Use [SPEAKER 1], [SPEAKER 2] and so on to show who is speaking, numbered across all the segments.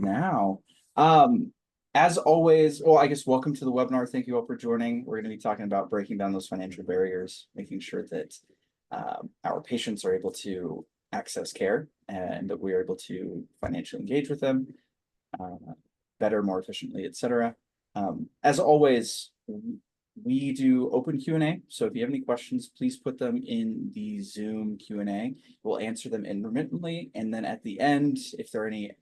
[SPEAKER 1] now. Um, as always, well, I guess welcome to the webinar. Thank you all for joining. We're going to be talking about breaking down those financial barriers, making sure that our patients are able to access care and that we are able to financially engage with them uh, better, more efficiently, etc. As always, we do open Q&A. So if you have any questions, please put them in the Zoom Q&A. We'll answer them intermittently. And then at the end, if there are any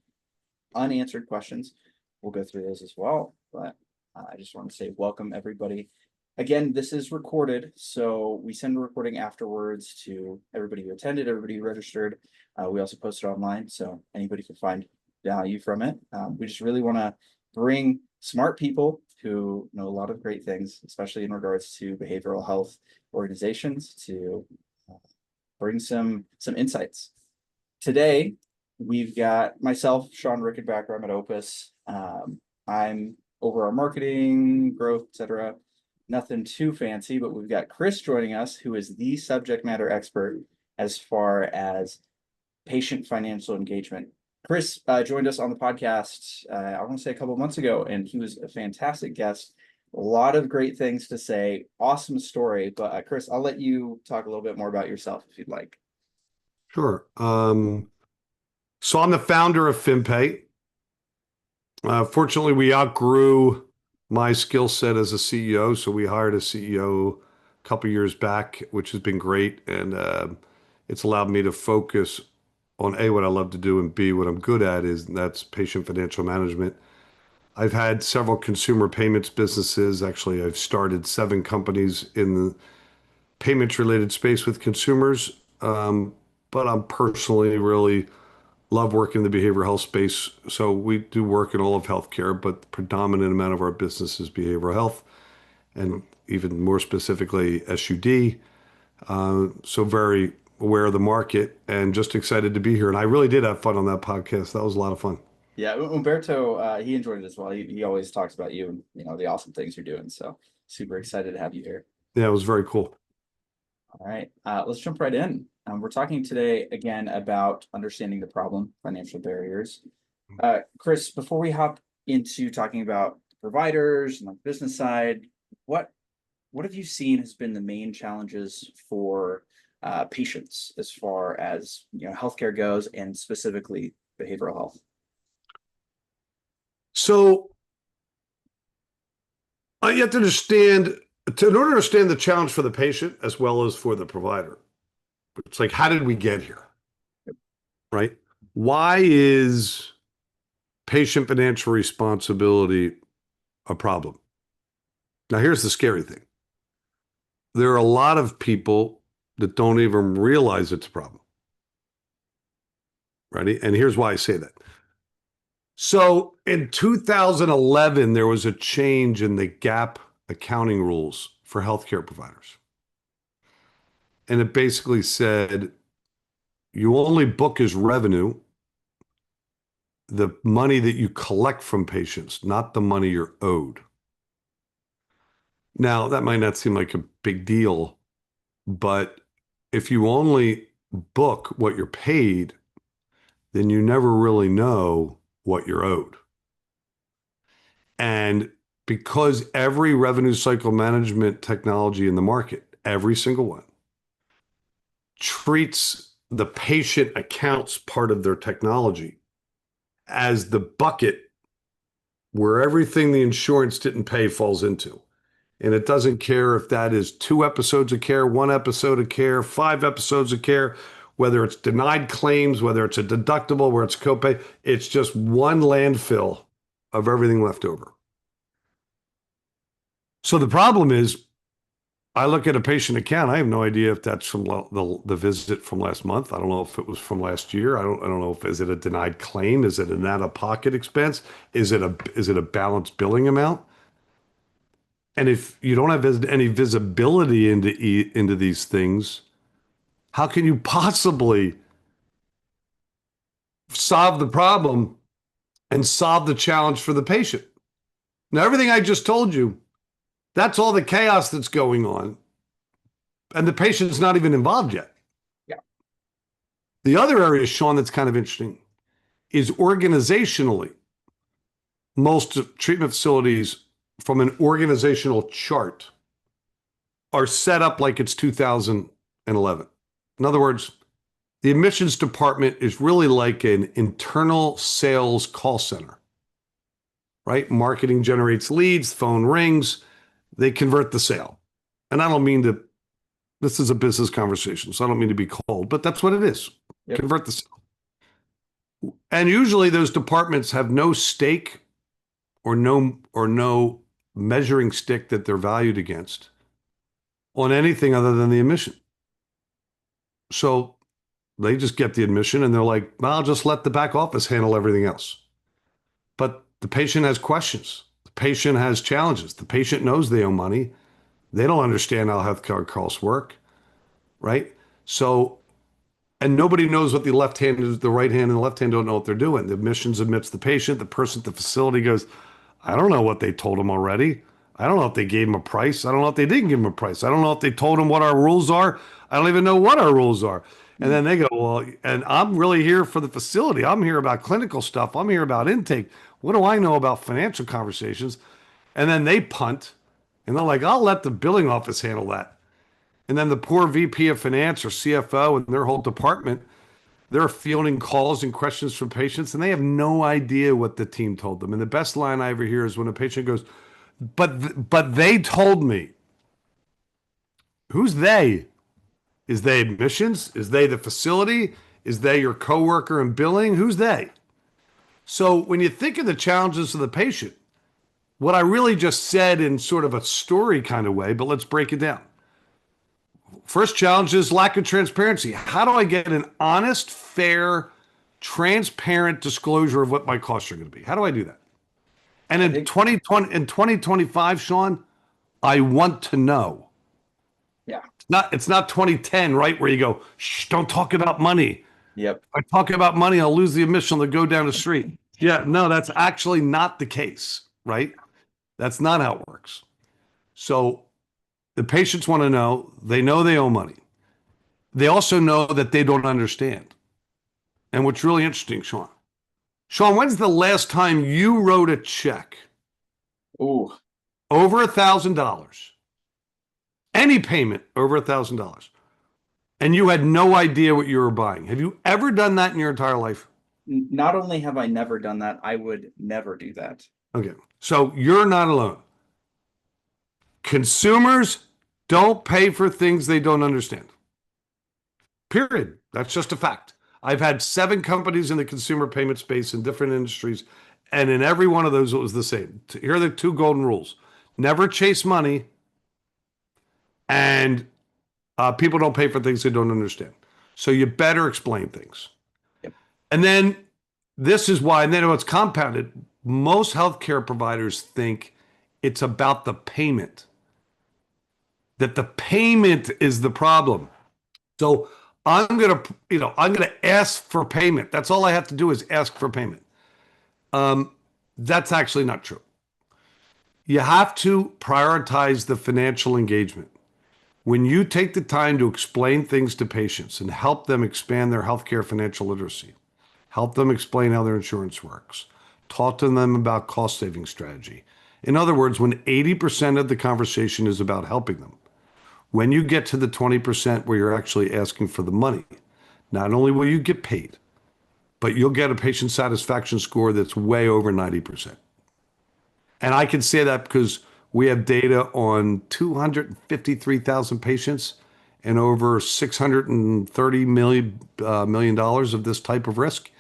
[SPEAKER 1] unanswered questions, we'll go through those as well. But I just want to say welcome, everybody. Again, this is recorded, so we send a recording afterwards to everybody who attended, everybody who registered. We also post it online, so anybody can find value from it. We just really want to bring smart people who know a lot of great things, especially in regards to behavioral health organizations, to bring some insights. Today, we've got myself, Shawn Rickenbacker. I'm at Opus. I'm over our marketing, growth, etc. Nothing too fancy, but we've got Chris joining us, who is the subject matter expert as far as patient financial engagement. Chris joined us on the podcast, I want to say a couple of months ago, and he was a fantastic guest. A lot of great things to say. Awesome story. But Chris, I'll let you talk a little bit more about yourself if you'd like.
[SPEAKER 2] Sure. So I'm the founder of FinPay. Fortunately, we outgrew my skill set as a CEO, so we hired a CEO a couple years back, which has been great, and it's allowed me to focus on A, what I love to do, and B, what I'm good at is that's patient financial management. I've had several consumer payments businesses. Actually, I've started 7 companies in the payments related space with consumers. But I'm personally really love working in the behavioral health space. So we do work in all of healthcare, but the predominant amount of our business is behavioral health and even more specifically SUD. So very aware of the market and just excited to be here. And I really did have fun on that podcast. That was a lot of fun.
[SPEAKER 1] Yeah, Umberto, he enjoyed it as well. He always talks about you and the awesome things you're doing. So super excited to have you here.
[SPEAKER 2] Yeah, it was very cool.
[SPEAKER 1] All right, let's jump right in. We're talking today again about understanding the problem, financial barriers. Chris, before we hop into talking about providers and the business side, what have you seen has been the main challenges for patients as far as healthcare goes, and specifically behavioral health?
[SPEAKER 2] So you have to understand, in order to understand the challenge for the patient as well as for the provider, it's like, how did we get here? Right? Why is patient financial responsibility a problem? Now, here's the scary thing. There are a lot of people that don't even realize it's a problem. Right? And here's why I say that. So in 2011, there was a change in the gap accounting rules for healthcare providers. And it basically said you only book as revenue the money that you collect from patients, not the money you're owed. Now, that might not seem like a big deal, but if you only book what you're paid, then you never really know what you're owed. And because every revenue cycle management technology in the market, every single one, treats the patient accounts part of their technology as the bucket where everything the insurance didn't pay falls into. And it doesn't care if that is 2 episodes of care, 1 episode of care, 5 episodes of care, whether it's denied claims, whether it's a deductible, where it's copay, it's just one landfill of everything left over. So the problem is, I look at a patient account, I have no idea if that's from the visit from last month. I don't know if it was from last year. I don't know if is it a denied claim? Is it an out-of-pocket expense? Is it a balanced billing amount? And if you don't have any visibility into these things, how can you possibly solve the problem and solve the challenge for the patient? Now, everything I just told you, that's all the chaos that's going on. And the patient's not even involved yet.
[SPEAKER 1] Yeah.
[SPEAKER 2] The other area, Shawn, that's kind of interesting is organizationally, most treatment facilities from an organizational chart are set up like it's 2011. In other words, the admissions department is really like an internal sales call center, right? Marketing generates leads, phone rings, they convert the sale. And I don't mean to, this is a business conversation, so I don't mean to be cold, but that's what it is.
[SPEAKER 1] Yep.
[SPEAKER 2] Convert the sale. And usually those departments have no stake or no measuring stick that they're valued against on anything other than the admission. So they just get the admission and they're like, well, I'll just let the back office handle everything else. But the patient has questions. The patient has challenges. The patient knows they owe money. They don't understand how healthcare costs work, right? So, and nobody knows what the left hand is, the right hand and the left hand don't know what they're doing. The admissions admits the patient. The person at the facility goes, I don't know what they told him already. I don't know if they gave him a price. I don't know if they didn't give him a price. I don't know if they told him what our rules are. I don't even know what our rules are. And then they go, well, and I'm really here for the facility. I'm here about clinical stuff. I'm here about intake. What do I know about financial conversations? And then they punt and they're like, I'll let the billing office handle that. And then the poor VP of finance or CFO and their whole department, they're fielding calls and questions from patients and they have no idea what the team told them. And the best line I ever hear is when a patient goes, but they told me. Who's they? Is they admissions? Is they the facility? Is they your coworker in billing? Who's they? So when you think of the challenges of the patient, what I really just said in sort of a story kind of way, but let's break it down. First challenge is lack of transparency. How do I get an honest, fair, transparent disclosure of what my costs are going to be? How do I do that? And
[SPEAKER 1] I
[SPEAKER 2] in
[SPEAKER 1] think,
[SPEAKER 2] 2020, in 2025, Shawn, I want to know.
[SPEAKER 1] yeah.
[SPEAKER 2] It's not 2010, right? Where you go, shh, don't talk about money.
[SPEAKER 1] Yep.
[SPEAKER 2] If I talk about money, I'll lose the admission to go down the street. Yeah, no, that's actually not the case, right? That's not how it works. So the patients want to know they owe money. They also know that they don't understand. And what's really interesting, Shawn, when's the last time you wrote a check
[SPEAKER 1] Ooh,
[SPEAKER 2] over $1,000, any payment over $1,000, and you had no idea what you were buying? Have you ever done that in your entire life?
[SPEAKER 1] not only have I never done that, I would never do that.
[SPEAKER 2] Okay, so you're not alone. Consumers don't pay for things they don't understand. Period. That's just a fact. I've had 7 companies in the consumer payment space in different industries, and in every one of those, it was the same. Here are the 2 golden rules: never chase money, and people don't pay for things they don't understand. So you better explain things.
[SPEAKER 1] Yep.
[SPEAKER 2] And then this is why, and then it's compounded. Most healthcare providers think it's about the payment, that the payment is the problem. So I'm gonna ask for payment. That's all I have to do is ask for payment. That's actually not true. You have to prioritize the financial engagement. When you take the time to explain things to patients and help them expand their healthcare financial literacy, help them explain how their insurance works, talk to them about cost saving strategy. In other words, when 80% of the conversation is about helping them, when you get to the 20% where you're actually asking for the money, not only will you get paid, but you'll get a patient satisfaction score that's way over 90%. And I can say that because we have data on 253,000 patients and over $630 million of this type of risk.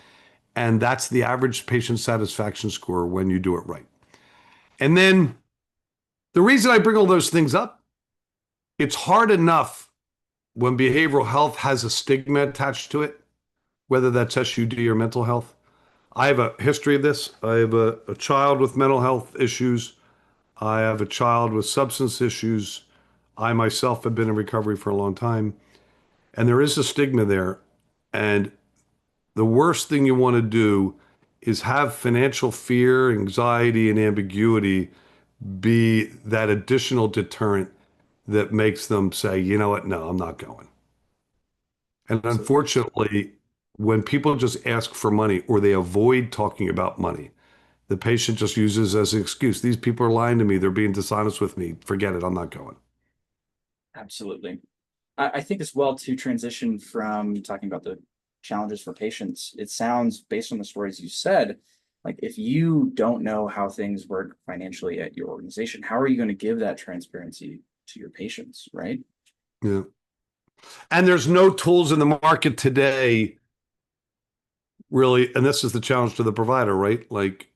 [SPEAKER 2] And that's the average patient satisfaction score when you do it right. And then the reason I bring all those things up, it's hard enough when behavioral health has a stigma attached to it, whether that's SUD or mental health. I have a history of this. I have a child with mental health issues. I have a child with substance issues. I myself have been in recovery for a long time. And there is a stigma there. And the worst thing you want to do is have financial fear, anxiety, and ambiguity be that additional deterrent that makes them say, you know what, no, I'm not going. And
[SPEAKER 1] Absolutely.
[SPEAKER 2] unfortunately, when people just ask for money or they avoid talking about money, The patient just uses as an excuse. These people are lying to me. They're being dishonest with me. Forget it. I'm not going.
[SPEAKER 1] Absolutely. I think as well to transition from talking about the challenges for patients, it sounds based on the stories you said, like if you don't know how things work financially at your organization, how are you going to give that transparency to your patients, right?
[SPEAKER 2] Yeah. And there's no tools in the market today, really. And this is the challenge to the provider, right? Like,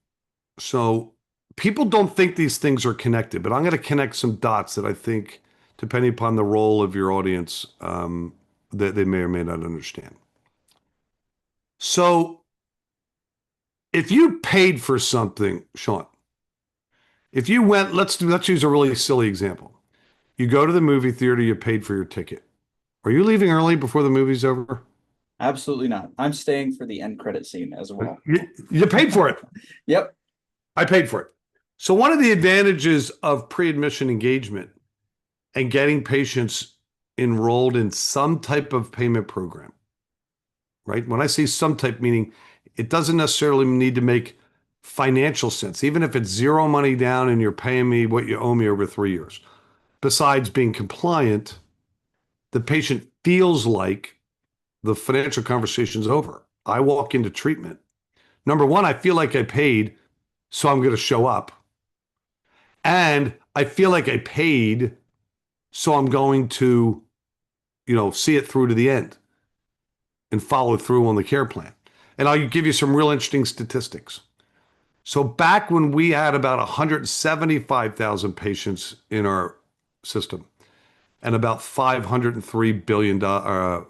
[SPEAKER 2] so people don't think these things are connected, but I'm going to connect some dots that I think, depending upon the role of your audience, that they may or may not understand. So if you paid for something, Shawn, if you went, let's use a really silly example. You go to the movie theater, you paid for your ticket. Are you leaving early before the movie's over?
[SPEAKER 1] Absolutely not. I'm staying for the end credit scene as well.
[SPEAKER 2] You paid for it.
[SPEAKER 1] Yep.
[SPEAKER 2] I paid for it. So one of the advantages of pre-admission engagement and getting patients enrolled in some type of payment program, right? When I say some type, meaning it doesn't necessarily need to make financial sense, even if it's zero money down and you're paying me what you owe me over 3 years. Besides being compliant, the patient feels like the financial conversation's over. I walk into treatment. Number one, I feel like I paid, so I'm going to show up. And I feel like I paid, so I'm going to, see it through to the end and follow through on the care plan. And I'll give you some real interesting statistics. So back when we had about 175,000 patients in our system and about $503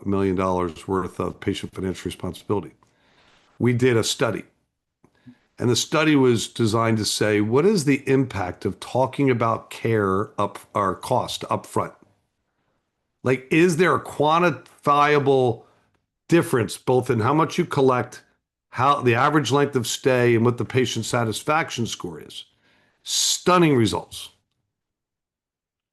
[SPEAKER 2] million worth of patient financial responsibility, we did a study. And the study was designed to say, what is the impact of talking about care up our cost up front? Like, is there a quantifiable difference both in how much you collect, how the average length of stay, and what the patient satisfaction score is? Stunning results.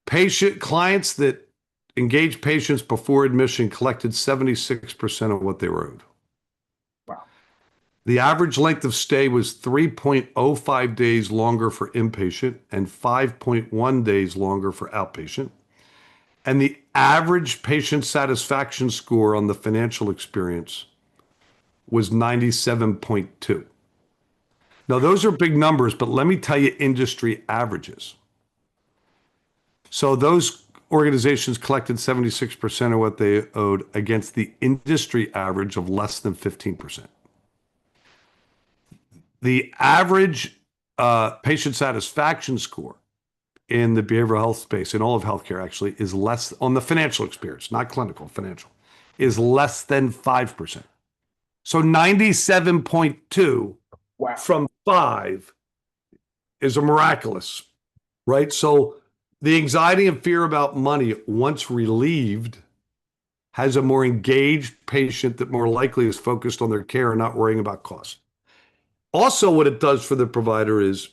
[SPEAKER 2] Patient clients that engaged patients before admission collected 76% of what they were owed.
[SPEAKER 1] Wow.
[SPEAKER 2] The average length of stay was 3.05 days longer for inpatient and 5.1 days longer for outpatient. And the average patient satisfaction score on the financial experience was 97.2. Now, those are big numbers, but let me tell you industry averages. So those organizations collected 76% of what they owed against the industry average of less than 15%. The average patient satisfaction score in the behavioral health space, in all of healthcare actually, is less on the financial experience, not clinical, financial, is less than 5%. So 97.2
[SPEAKER 1] Wow.
[SPEAKER 2] from 5 is a miraculous, right? So the anxiety and fear about money, once relieved, has a more engaged patient that more likely is focused on their care and not worrying about cost. Also, what it does for the provider is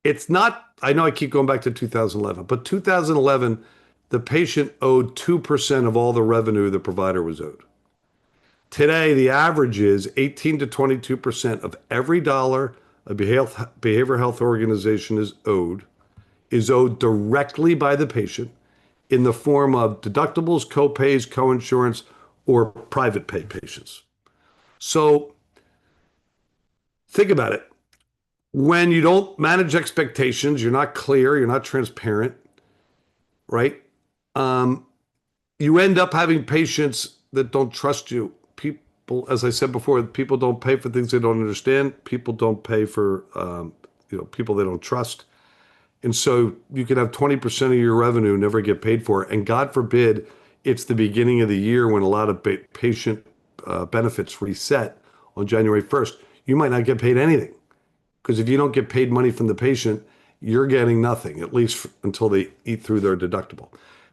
[SPEAKER 2] it's not, I know I keep going back to 2011, but 2011, the patient owed 2% of all the revenue the provider was owed. Today, the average is 18 to 22% of every dollar a behavioral health organization is owed directly by the patient in the form of deductibles, co-pays, co-insurance, or private pay patients. So think about it. When you don't manage expectations, you're not clear, you're not transparent, right? You end up having patients that don't trust you. People, as I said before, people don't pay for things they don't understand. People don't pay for, people they don't trust. And so you can have 20% of your revenue never get paid for. And God forbid, it's the beginning of the year when a lot of patient benefits reset on January 1st. You might not get paid anything. Because if you don't get paid money from the patient, you're getting nothing, at least until they eat through their deductible.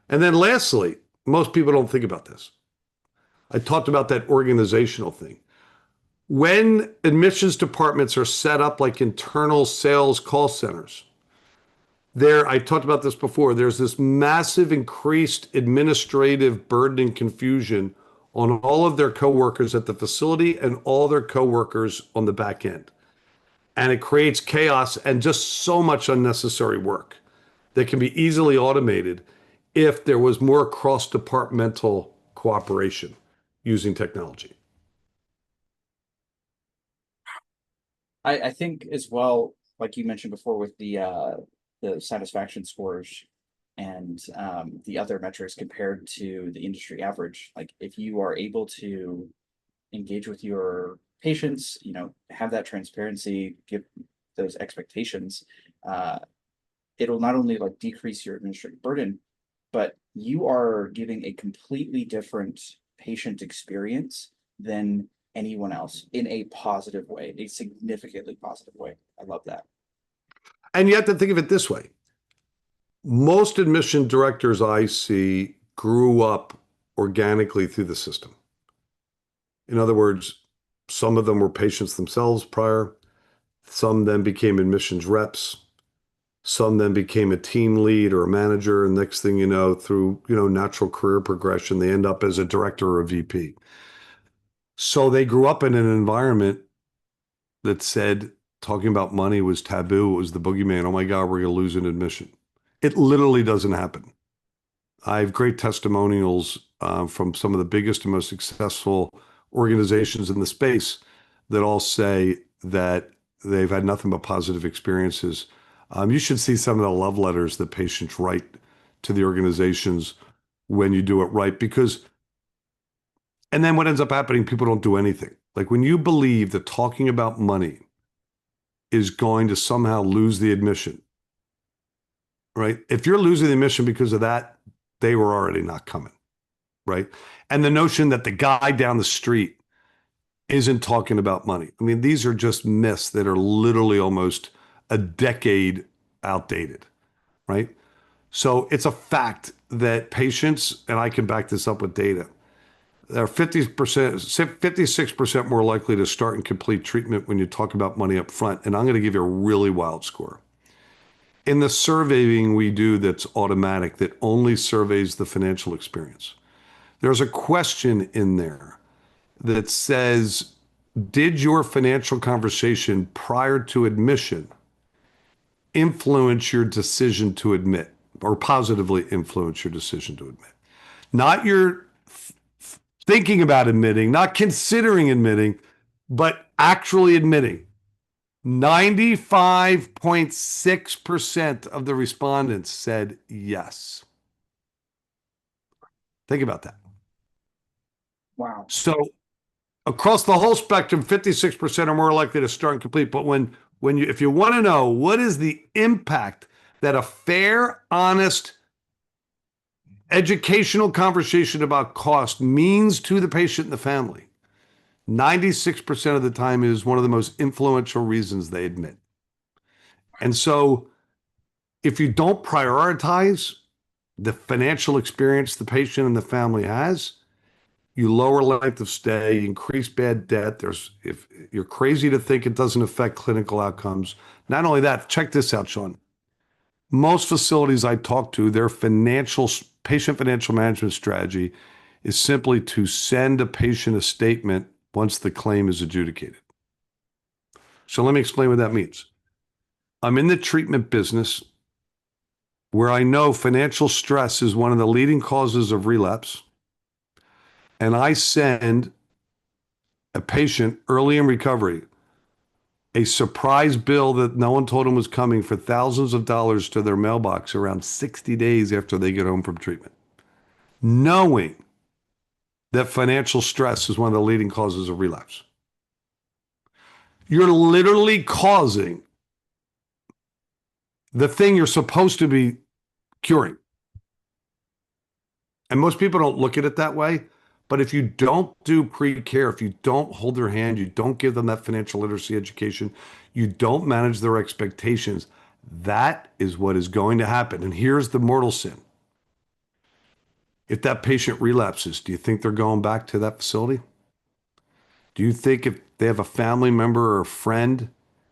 [SPEAKER 2] And then lastly, most people don't think about this. I talked about that organizational thing. When admissions departments are set up like internal sales call centers, I talked about this before, there's this massive increased administrative burden and confusion on all of their coworkers at the facility and all their coworkers on the back end. and it creates chaos and just so much unnecessary work that can be easily automated if there was more cross-departmental cooperation using technology.
[SPEAKER 1] I think as well, like you mentioned before, with the satisfaction scores and the other metrics compared to the industry average, like if you are able to engage with your patients, have that transparency, give those expectations, uh, it'll not only like decrease your administrative burden, but you are giving a completely different patient experience than anyone else in a positive way, a significantly positive way. I love that.
[SPEAKER 2] And you have to think of it this way. Most admission directors I see grew up organically through the system. In other words, some of them were patients themselves prior, some then became admissions reps, some then became a team lead or a manager, and next thing you know, through natural career progression, they end up as a director or a VP. So they grew up in an environment that said talking about money was taboo. It was the boogeyman. Oh my God, we're going to lose an admission. It literally doesn't happen. I have great testimonials from some of the biggest and most successful organizations in the space that all say that they've had nothing but positive experiences. You should see some of the love letters that patients write to the organizations when you do it right, and then what ends up happening, people don't do anything. Like when you believe that talking about money is going to somehow lose the admission, right? If you're losing the admission because of that, they were already not coming, right? And the notion that the guy down the street isn't talking about money. I mean, these are just myths that are literally almost a decade outdated, right? So it's a fact that patients, and I can back this up with data, they're 50%, 56% more likely to start and complete treatment when you talk about money up front. And I'm going to give you a really wild score. In the surveying we do that's automatic, that only surveys the financial experience, there's a question in there that says, did your financial conversation prior to admission influence your decision to admit, or positively influence your decision to admit? Not your thinking about admitting, not considering admitting, but actually admitting. 95.6% of the respondents said yes. Think about that.
[SPEAKER 1] Wow.
[SPEAKER 2] So across the whole spectrum, 56% are more likely to start and complete. But if you want to know what is the impact that a fair, honest, educational conversation about cost means to the patient and the family, 96% of the time is one of the most influential reasons they admit. And so if you don't prioritize the financial experience the patient and the family has, you lower length of stay, increase bad debt. If you're crazy to think it doesn't affect clinical outcomes. Not only that, check this out, Shawn. Most facilities I talk to, their patient financial management strategy is simply to send a patient a statement once the claim is adjudicated. So let me explain what that means. I'm in the treatment business where I know financial stress is one of the leading causes of relapse, and I send a patient early in recovery a surprise bill that no one told them was coming for thousands of dollars to their mailbox around 60 days after they get home from treatment, knowing that financial stress is one of the leading causes of relapse. You're literally causing the thing you're supposed to be curing. And most people don't look at it that way. But if you don't do pre-care, if you don't hold their hand, you don't give them that financial literacy education, you don't manage their expectations, that is what is going to happen. And here's the mortal sin. If that patient relapses, do you think they're going back to that facility? Do you think if they have a family member or a friend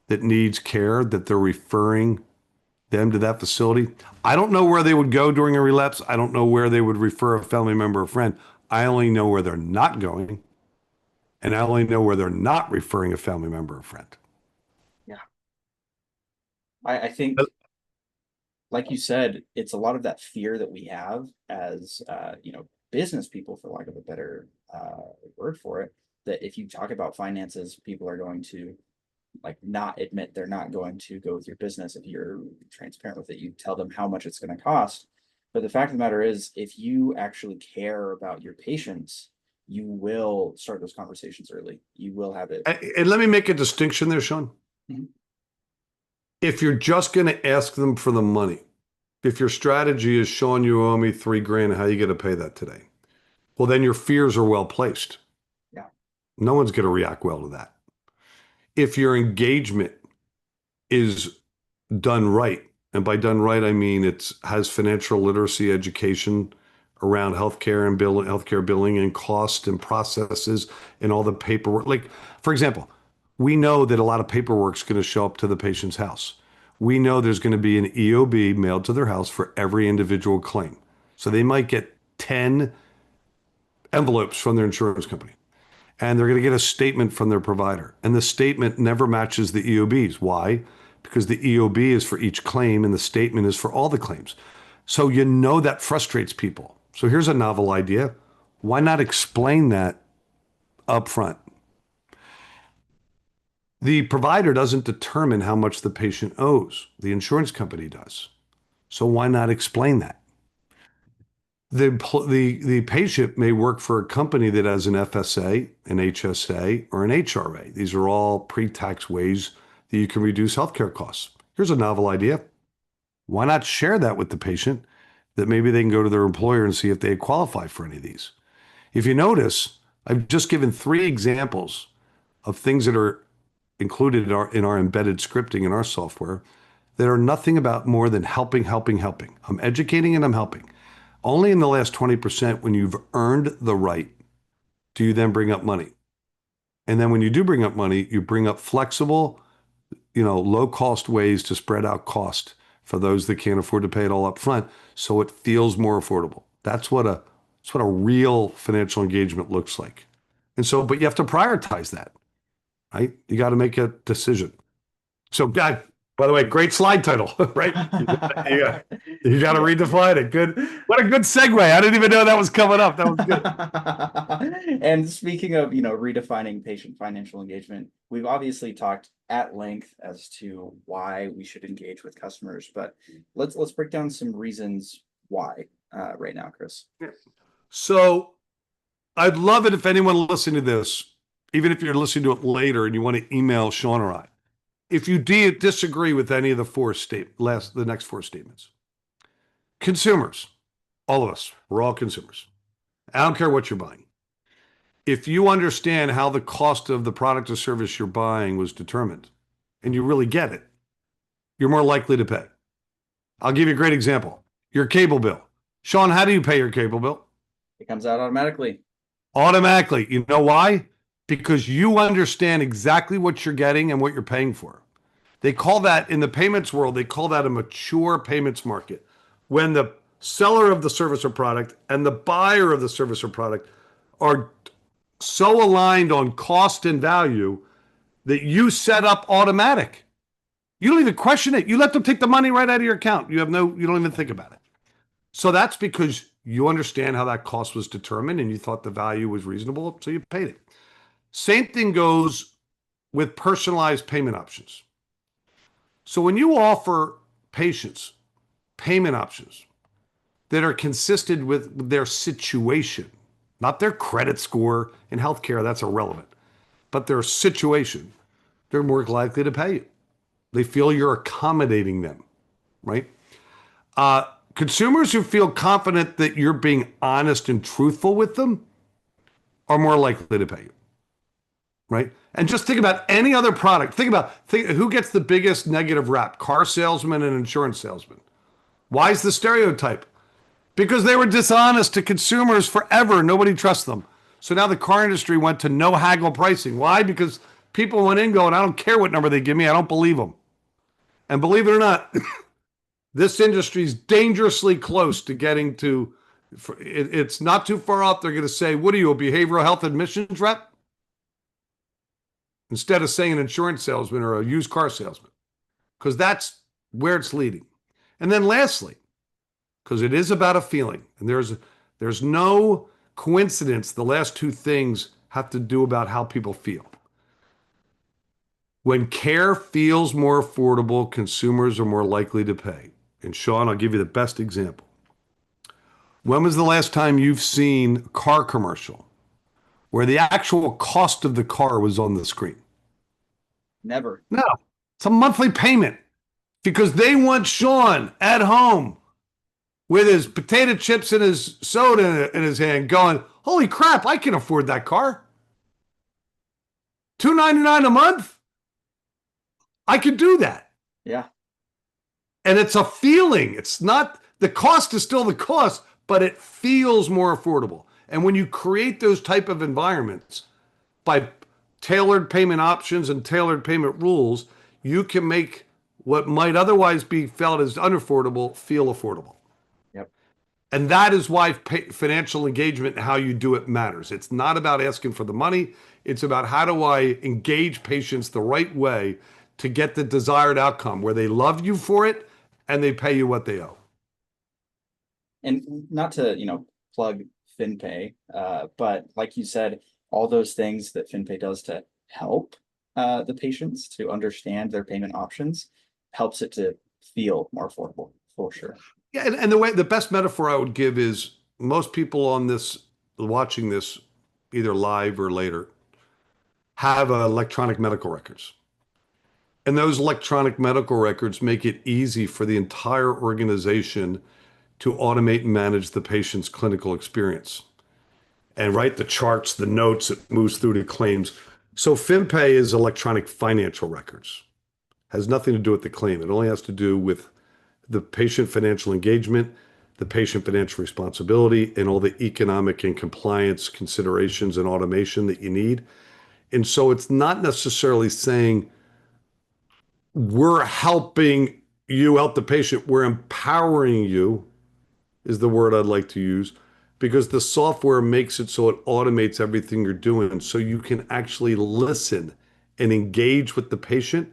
[SPEAKER 2] that needs care, that they're referring them to that facility? I don't know where they would go during a relapse. I don't know where they would refer a family member or friend. I only know where they're not going, and I only know where they're not referring a family member or friend.
[SPEAKER 1] Yeah. I think, like you said, it's a lot of that fear that we have as business people, for lack of a better word for it, that if you talk about finances, people are going to like not admit they're not going to go with your business if you're transparent with it. You tell them how much it's going to cost. But the fact of the matter is, if you actually care about your patients, you will start those conversations early. You will have it.
[SPEAKER 2] And let me make a distinction there, Shawn.
[SPEAKER 1] Mhm.
[SPEAKER 2] If you're just going to ask them for the money, if your strategy is, Shawn, you owe me 3 grand, how are you going to pay that today? Well, then your fears are well placed.
[SPEAKER 1] Yeah.
[SPEAKER 2] No one's going to react well to that. If your engagement is done right, and by done right, I mean it has financial literacy education around healthcare and healthcare billing and cost and processes and all the paperwork. Like, for example, we know that a lot of paperwork is going to show up to the patient's house. We know there's going to be an EOB mailed to their house for every individual claim. So they might get 10 envelopes from their insurance company, and they're going to get a statement from their provider. And the statement never matches the EOBs. Why? Because the EOB is for each claim and the statement is for all the claims. So you know that frustrates people. So here's a novel idea. Why not explain that up front? The provider doesn't determine how much the patient owes. The insurance company does. So why not explain that? The patient may work for a company that has an FSA, an HSA, or an HRA. These are all pre-tax ways that you can reduce healthcare costs. Here's a novel idea. Why not share that with the patient, that maybe they can go to their employer and see if they qualify for any of these? If you notice, I've just given 3 examples of things that are included in our embedded scripting in our software that are nothing about more than helping, helping, helping. I'm educating and I'm helping. Only in the last 20%, when you've earned the right, do you then bring up money. And then when you do bring up money, you bring up flexible, low cost ways to spread out cost for those that can't afford to pay it all up front, so it feels more affordable. That's what a real financial engagement looks like. And so, but you have to prioritize that, right? You got to make a decision. So, by the way, great slide title, right? You got to redefine it. Good. What a good segue. I didn't even know that was coming up. That was good.
[SPEAKER 1] And speaking of, redefining patient financial engagement, we've obviously talked at length as to why we should engage with customers, but let's break down some reasons why right now, Chris.
[SPEAKER 2] So I'd love it if anyone listening to this, even if you're listening to it later and you want to email Shawn or I, if you disagree with any of the next 4 statements. Consumers, all of us, we're all consumers. I don't care what you're buying. If you understand how the cost of the product or service you're buying was determined, and you really get it, you're more likely to pay. I'll give you a great example. Your cable bill. Shawn, how do you pay your cable bill?
[SPEAKER 1] It comes out automatically.
[SPEAKER 2] Automatically. You know why? Because you understand exactly what you're getting and what you're paying for. They call that, in the payments world, they call that a mature payments market. When the seller of the service or product and the buyer of the service or product are so aligned on cost and value that you set up automatic. You don't even question it. You let them take the money right out of your account. You don't even think about it. So that's because you understand how that cost was determined and you thought the value was reasonable, so you paid it. Same thing goes with personalized payment options. So when you offer patients payment options that are consistent with their situation, not their credit score in healthcare, that's irrelevant, but their situation, they're more likely to pay you. They feel you're accommodating them, right? Consumers who feel confident that you're being honest and truthful with them are more likely to pay you, right? And just think about any other product. Think who gets the biggest negative rap: car salesman and insurance salesman. Why is the stereotype? Because they were dishonest to consumers forever. Nobody trusts them. So now the car industry went to no haggle pricing. Why? Because people went in going, I don't care what number they give me. I don't believe them. And believe it or not, this industry is dangerously close to getting to, it's not too far off. They're going to say, what are you, a behavioral health admissions rep? Instead of saying an insurance salesman or a used car salesman. Because that's where it's leading. And then lastly, because it is about a feeling, and there's no coincidence the last two things have to do about how people feel. When care feels more affordable, consumers are more likely to pay. And Shawn, I'll give you the best example. When was the last time you've seen a car commercial where the actual cost of the car was on the screen?
[SPEAKER 1] Never.
[SPEAKER 2] No, it's a monthly payment because they want Shawn at home with his potato chips and his soda in his hand going, holy crap, I can afford that car. $2.99 a month? I could do that.
[SPEAKER 1] Yeah.
[SPEAKER 2] And it's a feeling. It's not, the cost is still the cost, but it feels more affordable. And when you create those type of environments by tailored payment options and tailored payment rules, you can make what might otherwise be felt as unaffordable feel affordable.
[SPEAKER 1] Yep.
[SPEAKER 2] And that is why financial engagement and how you do it matters. It's not about asking for the money. It's about how do I engage patients the right way to get the desired outcome where they love you for it and they pay you what they owe.
[SPEAKER 1] And not to, plug FinPay, but like you said, all those things that FinPay does to help the patients to understand their payment options helps it to feel more affordable for sure.
[SPEAKER 2] Yeah, and the best metaphor I would give is most people on this watching this either live or later have electronic medical records. And those electronic medical records make it easy for the entire organization to automate and manage the patient's clinical experience and write the charts, the notes, it moves through to claims. So FinPay is electronic financial records. Has nothing to do with the claim. It only has to do with the patient financial engagement, the patient financial responsibility, and all the economic and compliance considerations and automation that you need. And so it's not necessarily saying we're helping you help the patient, we're empowering you, is the word I'd like to use, because the software makes it so it automates everything you're doing so you can actually listen and engage with the patient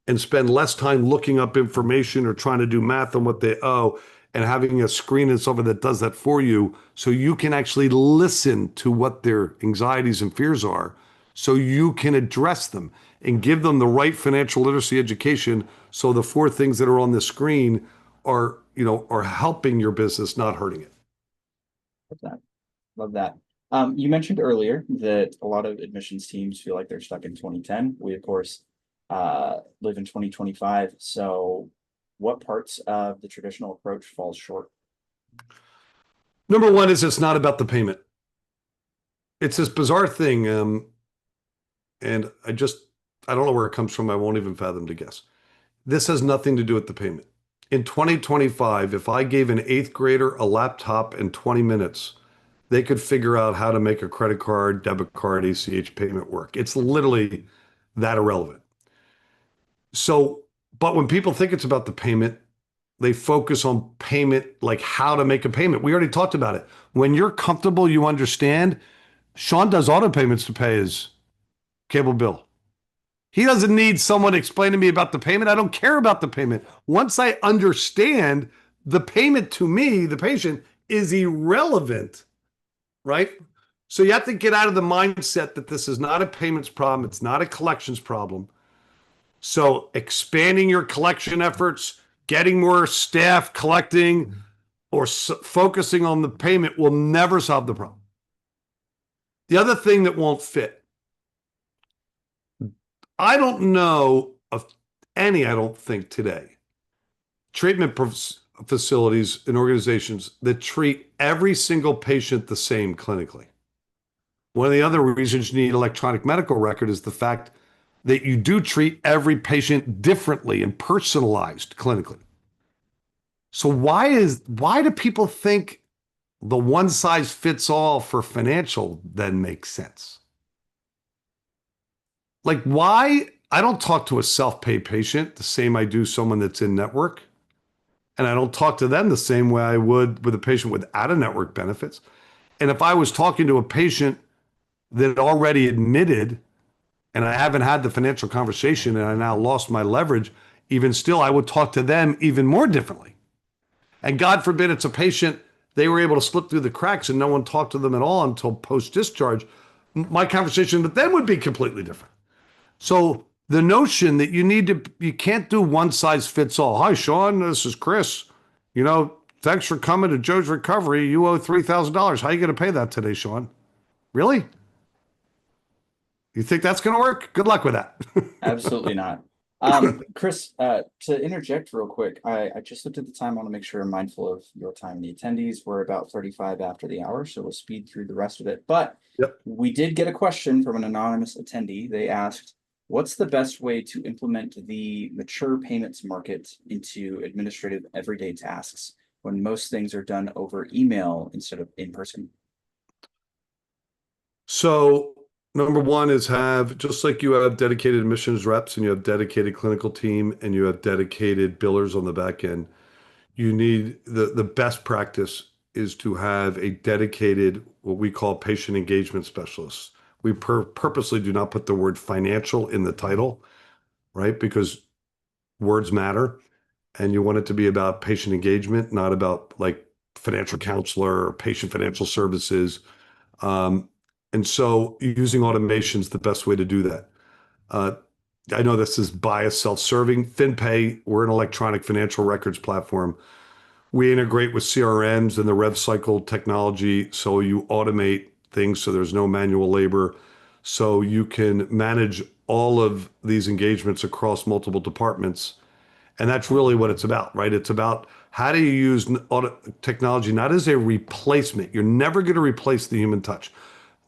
[SPEAKER 2] and spend less time looking up information or trying to do math on what they owe and having a screen and software that does that for you so you can actually listen to what their anxieties and fears are so you can address them and give them the right financial literacy education so the four things that are on the screen are helping your business, not hurting it.
[SPEAKER 1] Love that. Love that. You mentioned earlier that a lot of admissions teams feel like they're stuck in 2010. We, of course, live in 2025. So what parts of the traditional approach falls short?
[SPEAKER 2] Number one is it's not about the payment. It's this bizarre thing. And I don't know where it comes from. I won't even fathom to guess. This has nothing to do with the payment. In 2025, if I gave an eighth grader a laptop in 20 minutes, they could figure out how to make a credit card, debit card, ACH payment work. It's literally that irrelevant. So, but when people think it's about the payment, they focus on payment, like how to make a payment. We already talked about it. When you're comfortable, you understand. Shawn does auto payments to pay his cable bill. He doesn't need someone to explain to me about the payment. I don't care about the payment. Once I understand the payment to me, the patient, is irrelevant, right? So you have to get out of the mindset that this is not a payments problem. It's not a collections problem. So expanding your collection efforts, getting more staff collecting, or focusing on the payment will never solve the problem. The other thing that won't fit, I don't know of any, I don't think today, treatment facilities and organizations that treat every single patient the same clinically. One of the other reasons you need electronic medical record is the fact that you do treat every patient differently and personalized clinically. So why do people think the one size fits all for financial then makes sense? Like why? I don't talk to a self-pay patient the same I do someone that's in network. And I don't talk to them the same way I would with a patient with out-of-network benefits. And if I was talking to a patient that already admitted and I haven't had the financial conversation and I now lost my leverage, even still, I would talk to them even more differently. And God forbid it's a patient, they were able to slip through the cracks and no one talked to them at all until post discharge. My conversation with them would be completely different. So the notion that you can't do one size fits all. Hi, Shawn, this is Chris. Thanks for coming to Joe's Recovery. You owe $3,000. How are you going to pay that today, Shawn? Really? You think that's going to work? Good luck with that.
[SPEAKER 1] Absolutely not. Chris, to interject real quick, I just looked at the time. I want to make sure I'm mindful of your time and the attendees. We're about 35 after the hour, so we'll speed through the rest of it. But
[SPEAKER 2] Yep.
[SPEAKER 1] we did get a question from an anonymous attendee. They asked, what's the best way to implement the mature payments market into administrative everyday tasks when most things are done over email instead of in person?
[SPEAKER 2] So number one is have, just like you have dedicated admissions reps and you have dedicated clinical team and you have dedicated billers on the back end, you need the best practice is to have a dedicated, what we call patient engagement specialist. We purposely do not put the word financial in the title, right? Because words matter and you want it to be about patient engagement, not about like financial counselor or patient financial services. Um, and so using automation is the best way to do that. Uh, I know this is biased self-serving. FinPay, we're an electronic financial records platform. We integrate with CRMs and the rev cycle technology so you automate things so there's no manual labor. So you can manage all of these engagements across multiple departments. And that's really what it's about, right? It's about how do you use technology not as a replacement. You're never going to replace the human touch.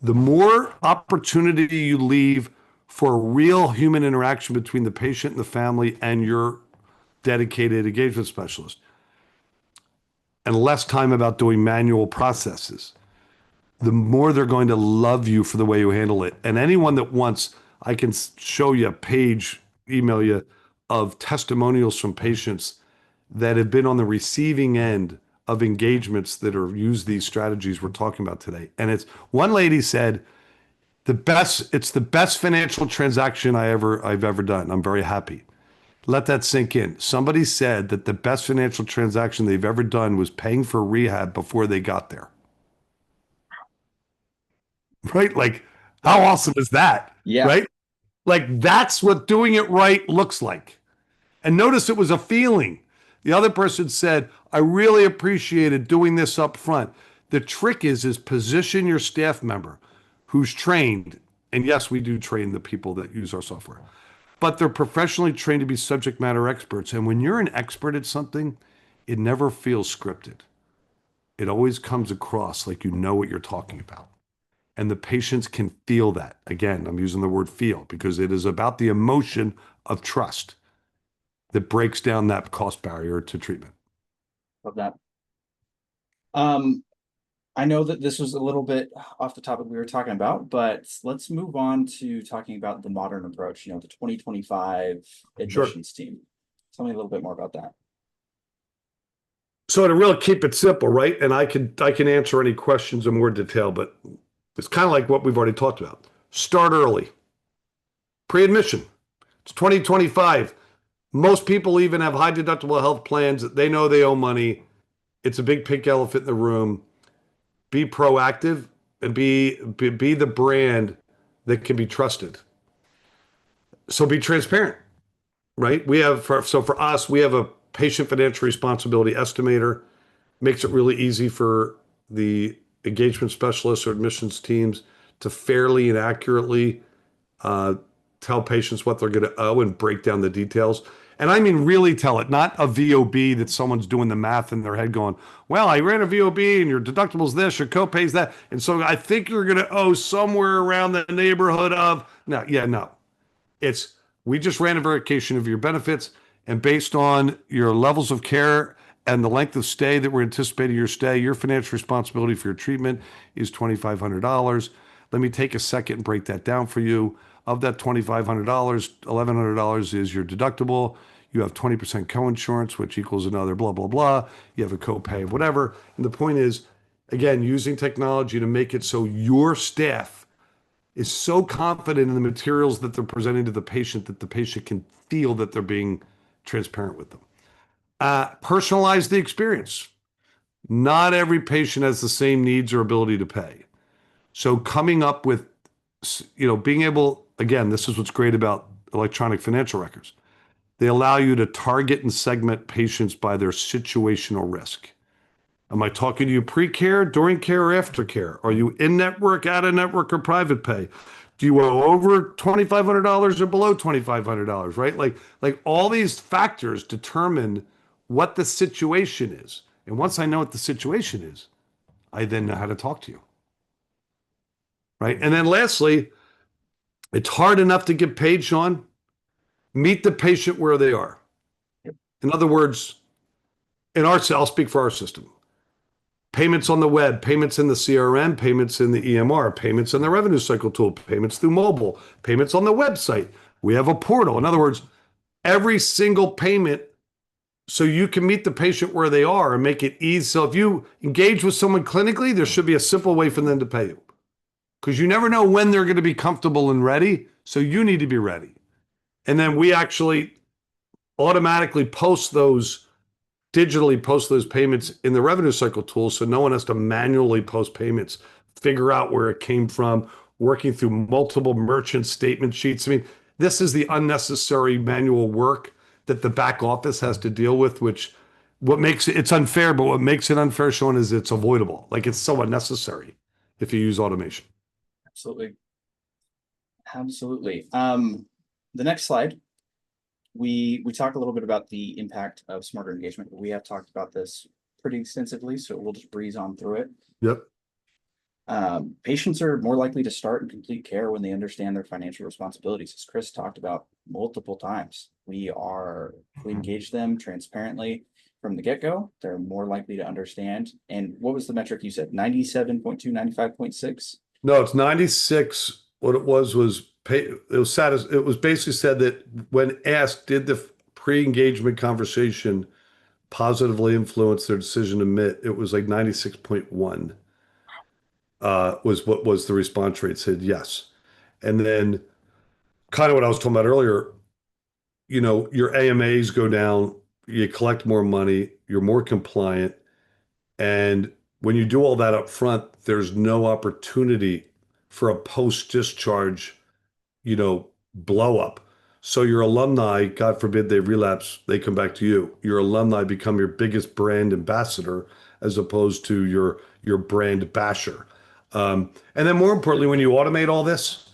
[SPEAKER 2] The more opportunity you leave for a real human interaction between the patient and the family and your dedicated engagement specialist, and less time about doing manual processes, the more they're going to love you for the way you handle it. And anyone that wants, I can show you a page, email you, of testimonials from patients that have been on the receiving end of engagements that are use these strategies we're talking about today. And it's one lady said, it's the best financial transaction I've ever done. I'm very happy. Let that sink in. Somebody said that the best financial transaction they've ever done was paying for rehab before they got there. Right? Like, how awesome is that?
[SPEAKER 1] Yeah.
[SPEAKER 2] Right? Like, that's what doing it right looks like. And notice it was a feeling. The other person said, I really appreciated doing this up front. The trick is position your staff member who's trained. And yes, we do train the people that use our software, but they're professionally trained to be subject matter experts. And when you're an expert at something, it never feels scripted. It always comes across like you know what you're talking about. And the patients can feel that. Again, I'm using the word feel because it is about the emotion of trust that breaks down that cost barrier to treatment.
[SPEAKER 1] Love that. Um, I know that this was a little bit off the topic we were talking about, but let's move on to talking about the modern approach, the 2025
[SPEAKER 2] Sure.
[SPEAKER 1] admissions team. Tell me a little bit more about that.
[SPEAKER 2] So to really keep it simple, right? And I can answer any questions in more detail, but it's kind of like what we've already talked about. Start early. Pre-admission. It's 2025. Most people even have high deductible health plans. They know they owe money. It's a big pink elephant in the room. Be proactive and be the brand that can be trusted. So be transparent, right? For us, we have a patient financial responsibility estimator. Makes it really easy for the engagement specialists or admissions teams to fairly and accurately uh, tell patients what they're going to owe and break down the details. And I mean, really tell it, not a VOB that someone's doing the math in their head going, well, I ran a VOB and your deductible's this, your copay's that. And so I think you're going to owe somewhere around the neighborhood of, no, yeah, no. It's, we just ran a verification of your benefits. And based on your levels of care and the length of stay that we're anticipating your stay, your financial responsibility for your treatment is $2,500. Let me take a second and break that down for you. Of that $2,500, $1,100 is your deductible. You have 20% coinsurance, which equals another blah, blah, blah. You have a copay of whatever. And the point is, again, using technology to make it so your staff is so confident in the materials that they're presenting to the patient that the patient can feel that they're being transparent with them. Personalize the experience. Not every patient has the same needs or ability to pay. So coming up with, being able, again, this is what's great about electronic financial records. They allow you to target and segment patients by their situational risk. Am I talking to you pre-care, during care, or after care? Are you in network, out of network, or private pay? Do you owe over $2,500 or below $2,500, right? Like all these factors determine what the situation is. And once I know what the situation is, I then know how to talk to you, right? And then lastly, it's hard enough to get paid, Shawn. Meet the patient where they are. In other words, I'll speak for our system. Payments on the web, payments in the CRM, payments in the EMR, payments in the revenue cycle tool, payments through mobile, payments on the website. We have a portal. In other words, every single payment so you can meet the patient where they are and make it easy. So if you engage with someone clinically, there should be a simple way for them to pay you because you never know when they're going to be comfortable and ready. So you need to be ready. And then we actually automatically digitally post those payments in the revenue cycle tool so no one has to manually post payments, figure out where it came from, working through multiple merchant statement sheets. I mean, this is the unnecessary manual work that the back office has to deal with, which what makes it's unfair, but what makes it unfair, Shawn, is it's avoidable. Like it's so unnecessary if you use automation.
[SPEAKER 1] Absolutely. Absolutely. The next slide, we talked a little bit about the impact of smarter engagement, but we have talked about this pretty extensively, so we'll just breeze on through it.
[SPEAKER 2] Yep.
[SPEAKER 1] Patients are more likely to start and complete care when they understand their financial responsibilities, as Chris talked about multiple times. We engage them transparently from the get-go. They're more likely to understand. And what was the metric you said? 97.2, 95.6?
[SPEAKER 2] No, it's 96. What it was it was basically said that when asked, did the pre-engagement conversation positively influence their decision to admit, it was like 96.1 was what was the response rate, said yes. And then kind of what I was talking about earlier, your AMAs go down, you collect more money, you're more compliant. And when you do all that up front, there's no opportunity for a post-discharge, blow up. So your alumni, God forbid they relapse, they come back to you. Your alumni become your biggest brand ambassador as opposed to your brand basher. And then more importantly, when you automate all this,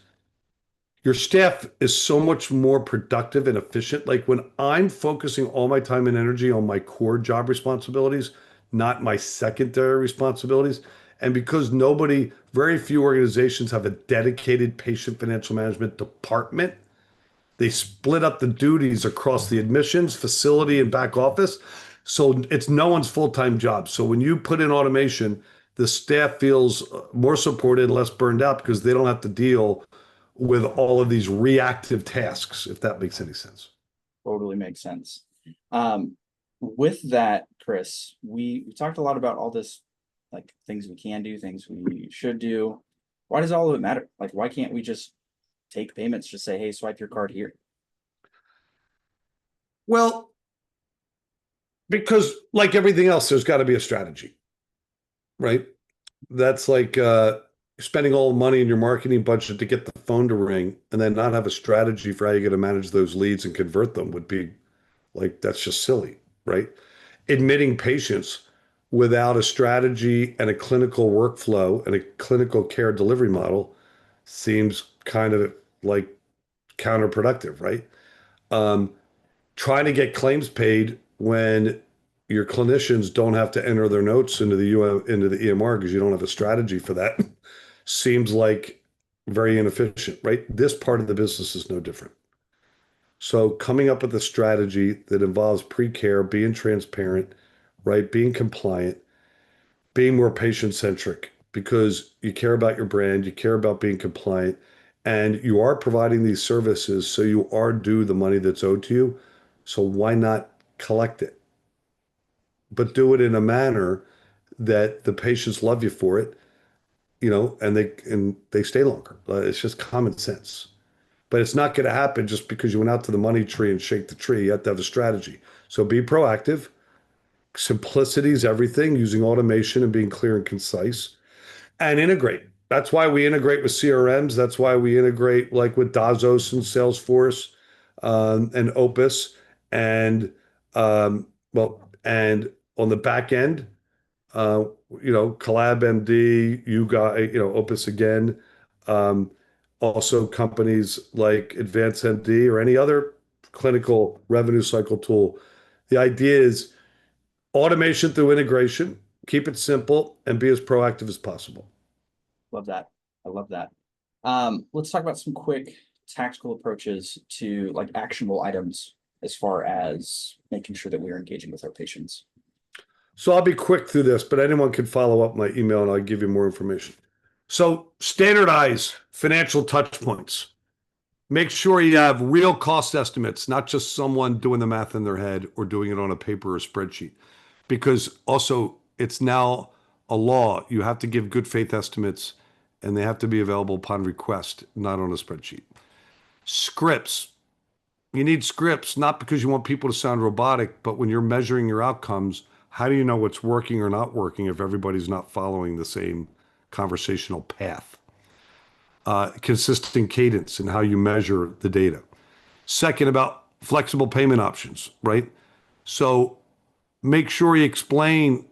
[SPEAKER 2] your staff is so much more productive and efficient. Like when I'm focusing all my time and energy on my core job responsibilities, not my secondary responsibilities. And because very few organizations have a dedicated patient financial management department, they split up the duties across the admissions, facility, and back office. So it's no one's full-time job. So when you put in automation, the staff feels more supported and less burned out because they don't have to deal with all of these reactive tasks, if that makes any sense.
[SPEAKER 1] Totally makes sense. With that, Chris, we talked a lot about all this, like things we can do, things we should do. Why does all of it matter? Like, why can't we just take payments, just say, hey, swipe your card here?
[SPEAKER 2] Well, because like everything else, there's got to be a strategy, right? That's like spending all the money in your marketing budget to get the phone to ring and then not have a strategy for how you're going to manage those leads and convert them would be like, that's just silly, right? Admitting patients without a strategy and a clinical workflow and a clinical care delivery model seems kind of like counterproductive, right? Um, Trying to get claims paid when your clinicians don't have to enter their notes into the EMR because you don't have a strategy for that seems like very inefficient, right? This part of the business is no different. So coming up with a strategy that involves pre-care, being transparent, right? Being compliant, being more patient-centric because you care about your brand, you care about being compliant, and you are providing these services, so you are due the money that's owed to you. So why not collect it? But do it in a manner that the patients love you for it, and they stay longer. It's just common sense. But it's not going to happen just because you went out to the money tree and shake the tree. You have to have a strategy. So be proactive. Simplicity is everything, using automation and being clear and concise and integrate. That's why we integrate with CRMs. That's why we integrate like with Dazos and Salesforce and Opus and and on the back end, uh, Collab MD, you got Opus again. Um, Also companies like Advance MD or any other clinical revenue cycle tool. The idea is automation through integration, keep it simple, and be as proactive as possible.
[SPEAKER 1] Love that. I love that. Let's talk about some quick tactical approaches to like actionable items as far as making sure that we are engaging with our patients.
[SPEAKER 2] So I'll be quick through this, but anyone can follow up my email and I'll give you more information. So standardize financial touch points. Make sure you have real cost estimates, not just someone doing the math in their head or doing it on a paper or spreadsheet. Because also it's now a law. You have to give good faith estimates and they have to be available upon request, not on a spreadsheet. Scripts. You need scripts, not because you want people to sound robotic, but when you're measuring your outcomes, how do you know what's working or not working if everybody's not following the same conversational path? Consistent cadence in how you measure the data. Second, about flexible payment options, right? So make sure you explain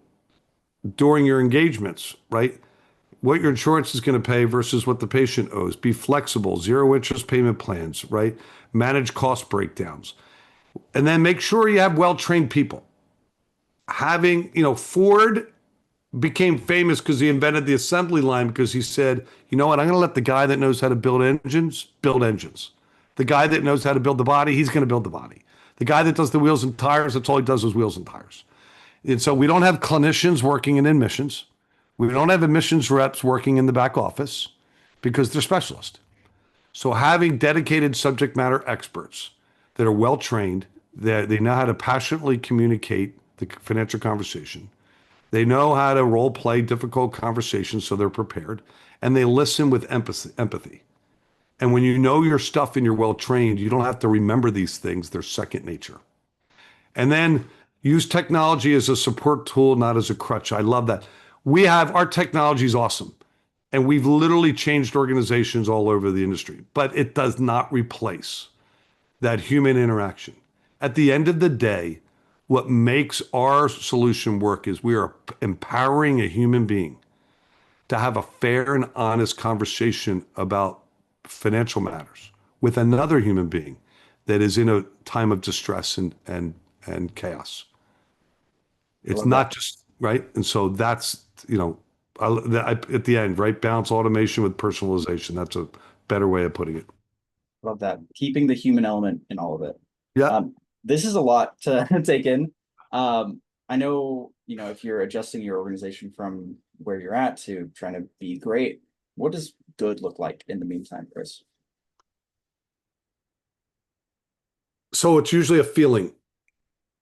[SPEAKER 2] during your engagements, right? What your insurance is going to pay versus what the patient owes. Be flexible, zero interest payment plans, right? Manage cost breakdowns. And then make sure you have well-trained people. Ford became famous because he invented the assembly line because he said, you know what, I'm going to let the guy that knows how to build engines. The guy that knows how to build the body, he's going to build the body. The guy that does the wheels and tires, that's all he does is wheels and tires. And so we don't have clinicians working in admissions. We don't have admissions reps working in the back office because they're specialists. So having dedicated subject matter experts that are well trained, that they know how to passionately communicate the financial conversation. They know how to role play difficult conversations so they're prepared, and they listen with empathy. And when you know your stuff and you're well trained, you don't have to remember these things. They're second nature. And then use technology as a support tool, not as a crutch. I love that. Our technology is awesome. And we've literally changed organizations all over the industry, but it does not replace that human interaction. At the end of the day, what makes our solution work is we are empowering a human being to have a fair and honest conversation about financial matters with another human being that is in a time of distress and chaos.
[SPEAKER 1] I
[SPEAKER 2] It's
[SPEAKER 1] love that.
[SPEAKER 2] not just right. And so that's, at the end, right? Balance automation with personalization. That's a better way of putting it.
[SPEAKER 1] Love that. Keeping the human element in all of it.
[SPEAKER 2] Yeah.
[SPEAKER 1] This is a lot to take in. I know, if you're adjusting your organization from where you're at to trying to be great, what does good look like in the meantime, Chris?
[SPEAKER 2] So it's usually a feeling.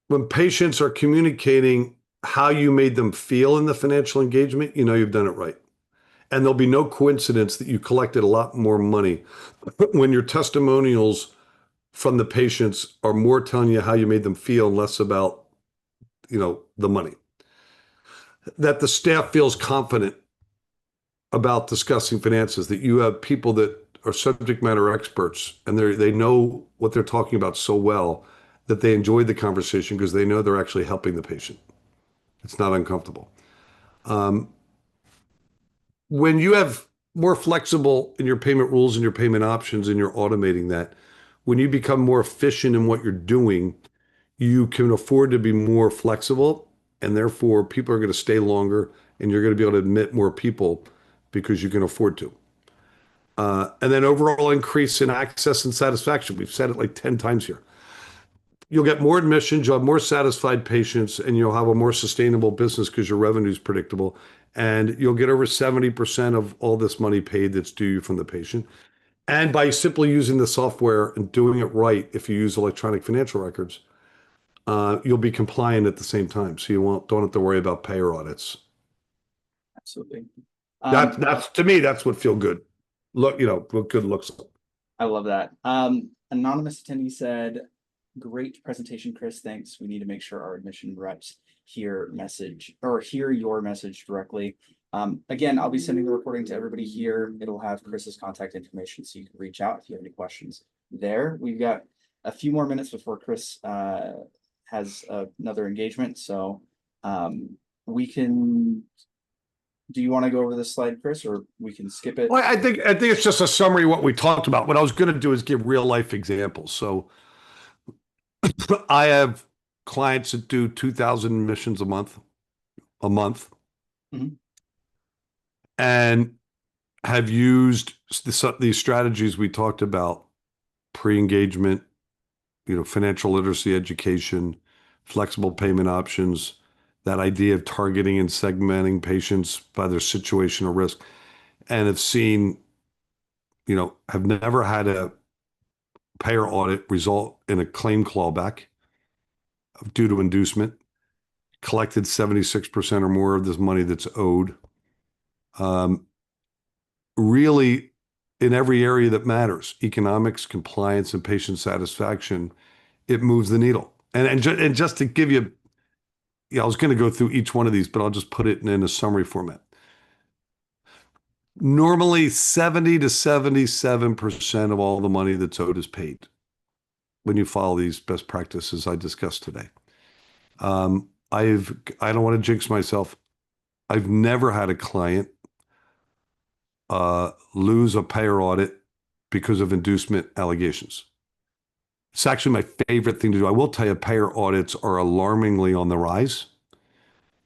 [SPEAKER 2] When patients are communicating how you made them feel in the financial engagement, you know you've done it right. And there'll be no coincidence that you collected a lot more money when your testimonials from the patients are more telling you how you made them feel and less about, the money. That the staff feels confident about discussing finances, that you have people that are subject matter experts and they know what they're talking about so well that they enjoy the conversation because they know they're actually helping the patient. It's not uncomfortable. When you have more flexible in your payment rules and your payment options and you're automating that, when you become more efficient in what you're doing, you can afford to be more flexible and therefore people are going to stay longer and you're going to be able to admit more people because you can afford to. And then overall increase in access and satisfaction. We've said it like 10 times here. You'll get more admissions, you'll have more satisfied patients, and you'll have a more sustainable business because your revenue is predictable. And you'll get over 70% of all this money paid that's due you from the patient. And by simply using the software and doing it right, if you use electronic financial records, you'll be compliant at the same time. So don't have to worry about payer audits.
[SPEAKER 1] Absolutely.
[SPEAKER 2] That's to me, that's what feel good. What good looks like.
[SPEAKER 1] I love that. Anonymous attendee said, great presentation, Chris. Thanks. We need to make sure our admission reps hear your message directly. Again, I'll be sending the recording to everybody here. It'll have Chris's contact information so you can reach out if you have any questions there. We've got a few more minutes before Chris has another engagement. So we can, do you want to go over this slide, Chris, or we can skip it?
[SPEAKER 2] Well, I think it's just a summary of what we talked about. What I was going to do is give real life examples. So I have clients that do 2,000 admissions a month,
[SPEAKER 1] Mhm.
[SPEAKER 2] and have used these strategies we talked about: pre-engagement, financial literacy education, flexible payment options, that idea of targeting and segmenting patients by their situational risk, and have seen, have never had a payer audit result in a claim clawback due to inducement, collected 76% or more of this money that's owed. Really, in every area that matters, economics, compliance, and patient satisfaction, it moves the needle. And just to give you, I was going to go through each one of these, but I'll just put it in a summary format. Normally, 70 to 77% of all the money that's owed is paid when you follow these best practices I discussed today. I don't want to jinx myself. I've never had a client lose a payer audit because of inducement allegations. It's actually my favorite thing to do. I will tell you, payer audits are alarmingly on the rise.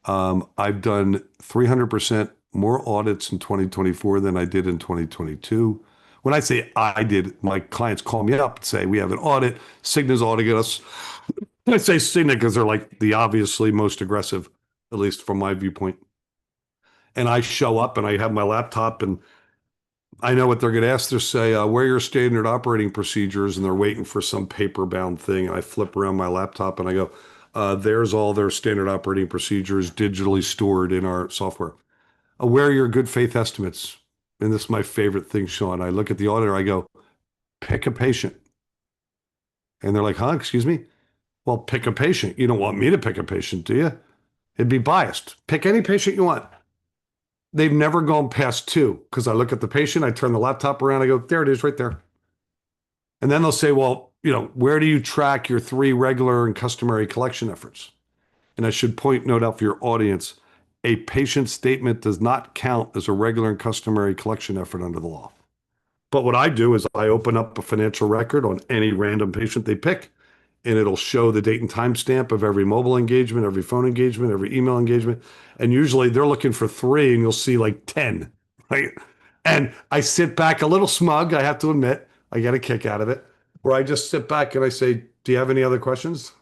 [SPEAKER 2] I've done 300% more audits in 2024 than I did in 2022. When I say I did, my clients call me up and say, we have an audit, Cigna's auditing us. I say Cigna because they're like the obviously most aggressive, at least from my viewpoint. And I show up and I have my laptop and I know what they're going to ask. They'll say, where are your standard operating procedures? And they're waiting for some paper bound thing. And I flip around my laptop and I go, there's all their standard operating procedures digitally stored in our software. Where are your good faith estimates? And this is my favorite thing, Shawn. I look at the auditor, I go, pick a patient. And they're like, huh, excuse me? Well, pick a patient. You don't want me to pick a patient, do you? It'd be biased. Pick any patient you want. They've never gone past two because I look at the patient, I turn the laptop around, I go, there it is right there. And then they'll say, well, where do you track your 3 regular and customary collection efforts? And I should note out for your audience, a patient statement does not count as a regular and customary collection effort under the law. But what I do is I open up a financial record on any random patient they pick, and it'll show the date and time stamp of every mobile engagement, every phone engagement, every email engagement. And usually they're looking for 3 and you'll see like 10, right? And I sit back a little smug, I have to admit, I get a kick out of it, where I just sit back and I say, do you have any other questions?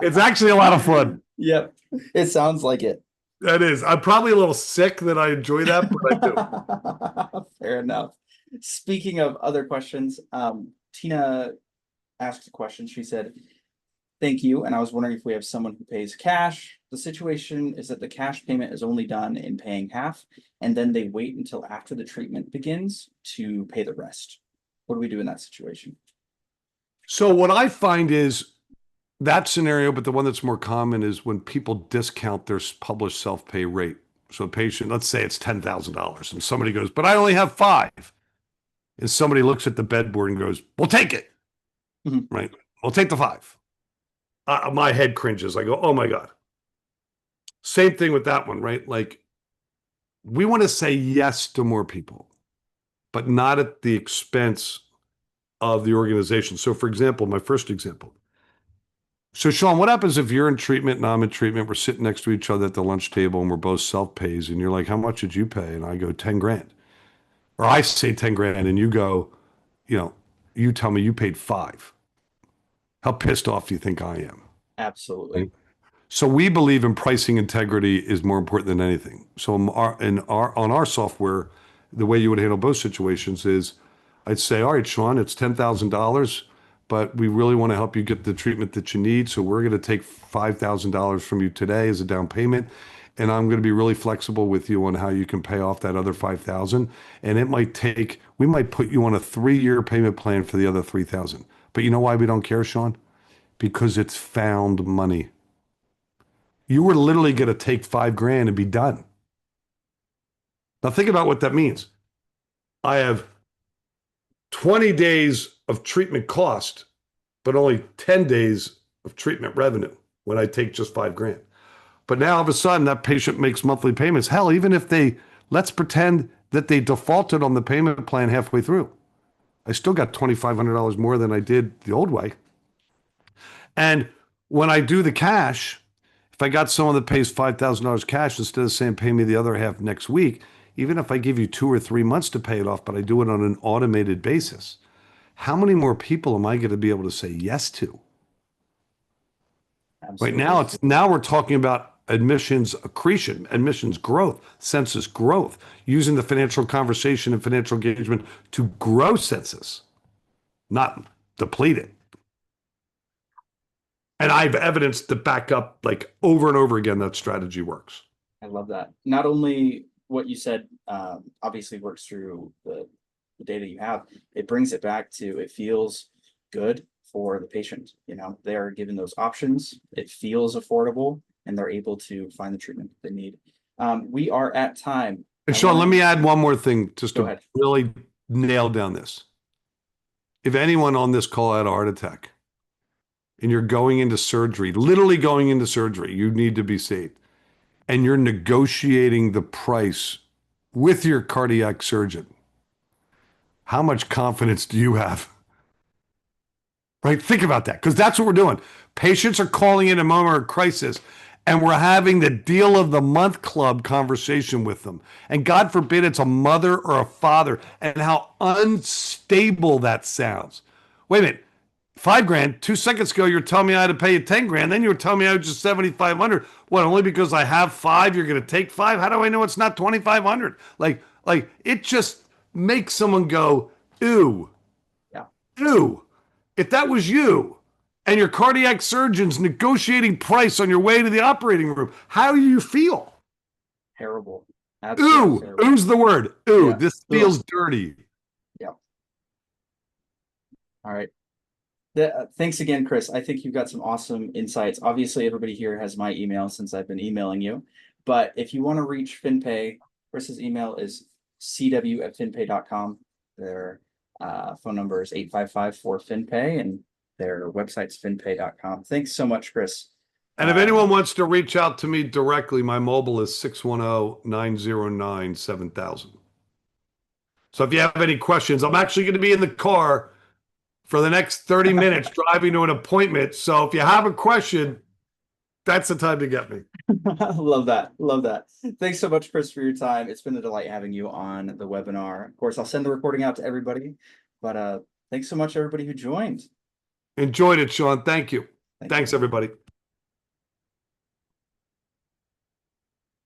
[SPEAKER 2] It's actually a lot of fun.
[SPEAKER 1] Yep. It sounds like it.
[SPEAKER 2] That is. I'm probably a little sick that I enjoy that, but I
[SPEAKER 1] do. Fair enough. Speaking of other questions, Tina asked a question. She said, thank you. And I was wondering if we have someone who pays cash. The situation is that the cash payment is only done in paying half, and then they wait until after the treatment begins to pay the rest. What do we do in that situation?
[SPEAKER 2] So what I find is that scenario, but the one that's more common is when people discount their published self-pay rate. So a patient, let's say it's $10,000 and somebody goes, but I only have 5. And somebody looks at the bedboard and goes, well, take it. Mm-hmm. Right? We'll take the 5. My head cringes. I go, oh my God. Same thing with that one, right? Like, we want to say yes to more people, but not at the expense of the organization. So for example, my first example. So Shawn, what happens if you're in treatment and I'm in treatment? We're sitting next to each other at the lunch table and we're both self-pays and you're like, how much did you pay? And I go, 10 grand. Or I say 10 grand and you go, you tell me you paid 5. How pissed off do you think I am?
[SPEAKER 1] Absolutely.
[SPEAKER 2] Right? So we believe in pricing integrity is more important than anything. So on our software, the way you would handle both situations is I'd say, all right, Shawn, it's $10,000, but we really want to help you get the treatment that you need. So we're going to take $5,000 from you today as a down payment. and I'm going to be really flexible with you on how you can pay off that other 5,000. And it might take, we might put you on a 3-year payment plan for the other 3,000. But you know why we don't care, Shawn? Because it's found money. You were literally going to take 5 grand and be done. Now think about what that means. I have 20 days of treatment cost, but only 10 days of treatment revenue when I take just 5 grand. But now all of a sudden that patient makes monthly payments. Hell, even if let's pretend that they defaulted on the payment plan halfway through. I still got $2,500 more than I did the old way. And when I do the cash, if I got someone that pays $5,000 cash instead of saying pay me the other half next week, even if I give you 2 or 3 months to pay it off, but I do it on an automated basis, how many more people am I going to be able to say yes to? Right
[SPEAKER 1] Absolutely.
[SPEAKER 2] now we're talking about admissions accretion, admissions growth, census growth, using the financial conversation and financial engagement to grow census, not deplete it. And I have evidence to back up like over and over again that strategy works.
[SPEAKER 1] I love that. Not only what you said, obviously works through the data you have, it brings it back to, it feels good for the patient. You know, they are given those options. It feels affordable, and they're able to find the treatment that they need. We are at time.
[SPEAKER 2] And Shawn, let me add one more thing just
[SPEAKER 1] Go
[SPEAKER 2] to
[SPEAKER 1] ahead.
[SPEAKER 2] really nail down this. If anyone on this call had a heart attack and you're going into surgery, literally going into surgery, you need to be saved, and you're negotiating the price with your cardiac surgeon, how much confidence do you have? Right? Think about that, because that's what we're doing. Patients are calling in a moment of crisis, and we're having the deal of the month club conversation with them. And God forbid it's a mother or a father, and how unstable that sounds. Wait a minute. 5 grand. 2 seconds ago, you're telling me I had to pay you 10 grand. Then you were telling me I was just 7,500. What? Only because I have 5, you're going to take 5? How do I know it's not 2,500? Like it just makes someone go, ooh,
[SPEAKER 1] Yeah.
[SPEAKER 2] ooh. If that was you and your cardiac surgeon's negotiating price on your way to the operating room, how do you feel?
[SPEAKER 1] Terrible. Absolutely
[SPEAKER 2] Ooh,
[SPEAKER 1] terrible.
[SPEAKER 2] ooh's the word. Ooh,
[SPEAKER 1] Yeah.
[SPEAKER 2] this feels dirty.
[SPEAKER 1] Yeah. All right. Thanks again, Chris. I think you've got some awesome insights. Obviously, everybody here has my email since I've been emailing you. But if you want to reach FinPay, Chris's email is cw@finpay.com. Their phone number is 855-4FinPay, and their website's finpay.com. Thanks so much, Chris.
[SPEAKER 2] And if anyone wants to reach out to me directly, my mobile is 610-909-7000. So if you have any questions, I'm actually going to be in the car for the next 30 minutes driving to an appointment. So if you have a question, that's the time to get me.
[SPEAKER 1] Love that. Love that. Thanks so much, Chris, for your time. It's been a delight having you on the webinar. Of course, I'll send the recording out to everybody, but thanks so much, everybody who joined.
[SPEAKER 2] Enjoyed it, Shawn. Thank you.
[SPEAKER 1] Thank
[SPEAKER 2] Thanks,
[SPEAKER 1] you.
[SPEAKER 2] everybody.